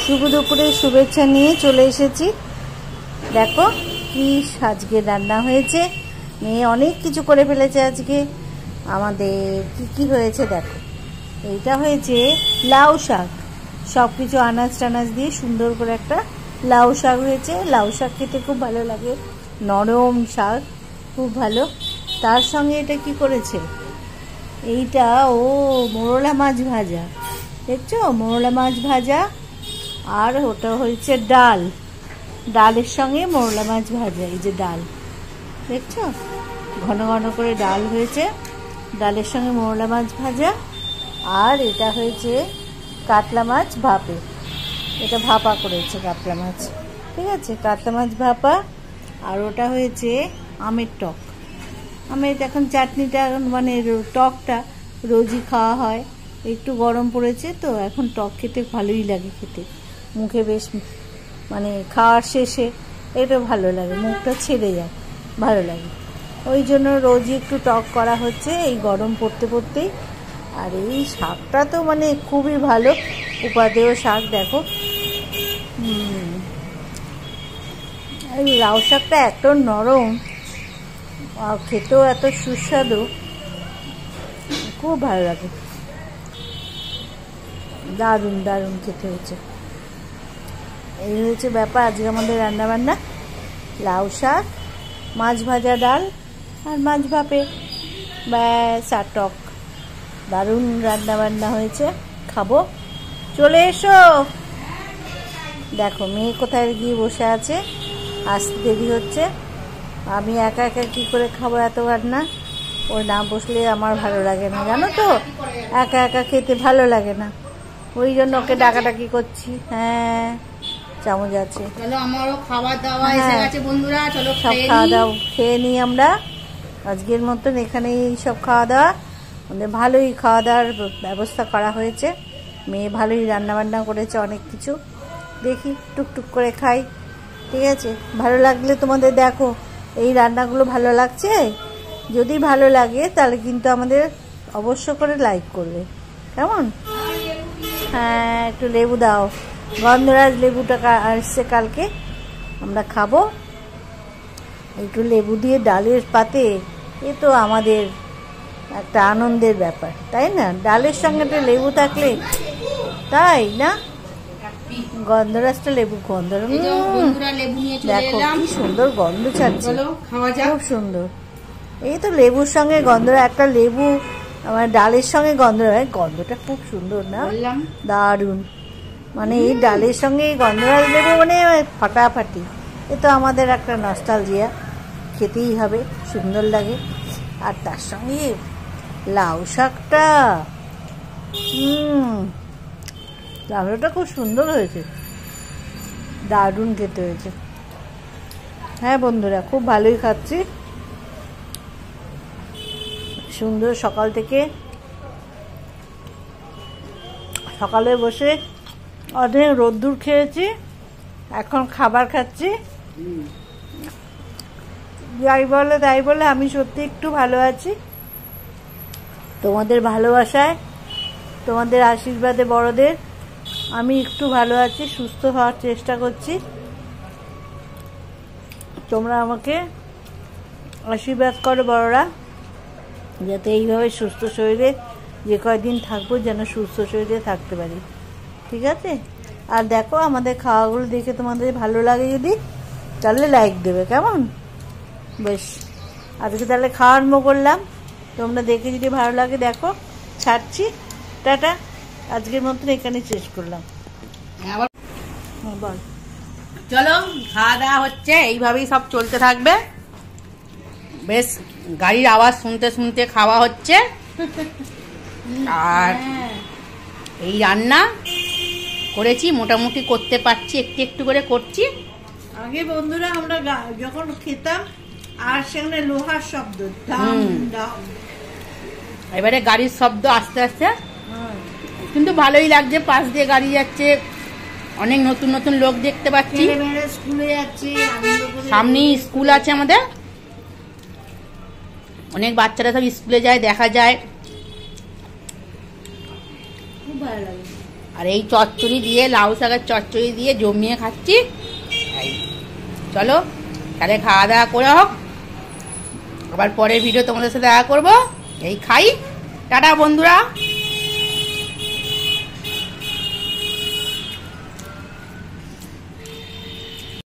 শুভ দুপুরে শুভেচ্ছা নিয়ে চলে এসেছি। দেখো কি আজকে রান্না হয়েছে, মেয়ে অনেক কিছু করে ফেলেছে আজকে। আমাদের কি কি হয়েছে দেখো। এইটা হয়েছে লাউ শাক, সব কিছু আনাজ টানাজ দিয়ে সুন্দর করে একটা লাউ শাক হয়েছে। লাউ শাক খেতে খুব ভালো লাগে, নরম শাক, খুব ভালো। তার সঙ্গে এটা কি করেছে, এইটা মোরলা মাছ ভাজা, দেখছো মোরলা মাছ ভাজা। আর ওটা হয়েছে ডাল, ডালের সঙ্গে মোরলা মাছ ভাজা। এই যে ডাল দেখছো, ঘন ঘন করে ডাল হয়েছে, ডালের সঙ্গে মোরলা মাছ ভাজা। আর এটা হয়েছে কাতলা মাছ ভাপে, এটা ভাপা করেছে কাতলা মাছ, ঠিক আছে, কাতলা মাছ ভাপা। আর ওটা হয়েছে আমের টক। আমের এখন চাটনিটা মানে টকটা রোজই খাওয়া হয়, একটু গরম পড়েছে তো এখন টক খেতে ভালোই লাগে, খেতে মুখে বেশ মানে খাওয়ার শেষে এটা ভালো লাগে, মুখটা ছেড়ে যায়, ভালো লাগে। ওই জন্য রোজই একটু টক করা হচ্ছে এই গরম পড়তে পড়তেই। আর এই শাকটা তো মানে খুবই ভালো উপাদেয় শাক। দেখো এই লাউ শাকটা এত নরম আর খেতেও এত সুস্বাদু, খুব ভালো লাগে, দারুণ দারুণ খেতে হয়েছে। এই হয়েছে ব্যাপার আজকে আমাদের রান্নাবান্না, লাউ শাক, মাছ ভাজা, ডাল আর মাছ ভাপে, ব্যাস আর টক। দারুণ রান্নাবান্না হয়েছে, খাবো, চলে এসো। দেখো মেয়ে কোথায় গিয়ে বসে আছে, আসতে দেরি হচ্ছে। আমি একা একা কী করে খাবো এত রান্না, ওই না বসলে আমার ভালো লাগে না, জানো তো, একা একা খেতে ভালো লাগে না, ওই জন্য ওকে ডাকাডাকি করছি। হ্যাঁ চামচ আছে, চলো আমারও খাবার দাওয়া এসে গেছে বন্ধুরা, চলো সব খাওয়া দাওয়া খেয়ে নিই আমরা আজকের মতন। এখানেই সব খাওয়া দাওয়া, আমাদের ভালোই খাওয়া দাওয়ার ব্যবস্থা করা হয়েছে, মেয়ে ভালোই রান্নাবান্না করেছে অনেক কিছু। দেখি টুকটুক করে খাই, ঠিক আছে। ভালো লাগলে তোমাদের দেখো এই রান্নাগুলো ভালো লাগছে, যদি ভালো লাগে তাহলে কিন্তু আমাদের অবশ্য করে লাইক করবে, কেমন? হ্যাঁ একটু লেবু দাও, গন্ধরাজ লেবুটা আসছে কালকে, আমরা খাবো। একটু লেবু দিয়ে ডালের পাতে, এ তো আমাদের একটা আনন্দের ব্যাপার, তাই না? ডালের সঙ্গে একটা লেবু থাকলে, তাই না? গন্ধরাজটা লেবু গন্ধ, দেখো কি সুন্দর গন্ধ ছাড়ছে, খুব সুন্দর। এই তো লেবুর সঙ্গে গন্ধরা, একটা লেবু আমার ডালের সঙ্গে গন্ধটা খুব সুন্দর না, দারুণ। মানে এই ডালের সঙ্গে এই গন্ধরাজ লেবু মানে ফাটাফাটি, এ তো আমাদের একটা নস্টালজিয়া, খেতেই হবে, সুন্দর লাগে। আর তার সঙ্গে লাউ শাকটা, লাউটা খুব সুন্দর হয়েছে, দারুণ খেতে হয়েছে। হ্যাঁ বন্ধুরা খুব ভালোই খাচ্ছি, সুন্দর। সকাল থেকে সকালে বসে অনেক রোদ্দুর খেয়েছি, এখন খাবার খাচ্ছি। যাই বলে তাই বলে আমি সত্যি একটু ভালো আছি, তোমাদের ভালোবাসায়, তোমাদের আশীর্বাদে বড়দের আমি একটু ভালো আছি, সুস্থ হওয়ার চেষ্টা করছি। তোমরা আমাকে আশীর্বাদ করো বড়রা, যাতে এইভাবে সুস্থ শরীরে যে কয়দিন থাকবো যেন সুস্থ শরীরে থাকতে পারি, ঠিক আছে? আর দেখো আমাদের খাওয়াগুলো দেখে তোমাদের ভালো লাগে যদি, তাহলে লাইক দেবে, কেমন? বেশ, আজকে তাহলে খাওয়া আরম্ভ করলাম, তোমরা দেখে যদি ভালো লাগে দেখো, ছাড়ছি, টাটা। আজকের মতন এখানে শেষ করলাম। বল, চলো খাওয়া দাওয়া হচ্ছে, এইভাবেই সব চলতে থাকবে। বেশ গাড়ির আওয়াজ শুনতে শুনতে খাওয়া হচ্ছে। আর এই রান্না করেছি, মোটামুটি করতে পারছি, একটু একটু করে করছি। আগে বন্ধুরা আমরা যখন খেতাম আর সেখানে লোহার শব্দ, এবারে গাড়ির শব্দ আস্তে আস্তে, কিন্তু ভালোই লাগছে, পাশ দিয়ে গাড়ি যাচ্ছে, অনেক নতুন নতুন লোক দেখতে পাচ্ছি, স্কুলে যাচ্ছে, সামনেই স্কুল আছে আমাদের, অনেক বাচ্চারা সব স্কুলে যায়, দেখা যায়, খুব ভালো লাগে। আর এই চচ্চড়ি দিয়ে, লাউ শাকের চচ্চড়ি দিয়ে জমিয়ে খাচ্ছি। এই চলো তাহলে খাওয়া দাওয়া করে হোক, আবার পরের ভিডিও তোমাদের সাথে দেখা করবো। এই খাই, টাটা বন্ধুরা।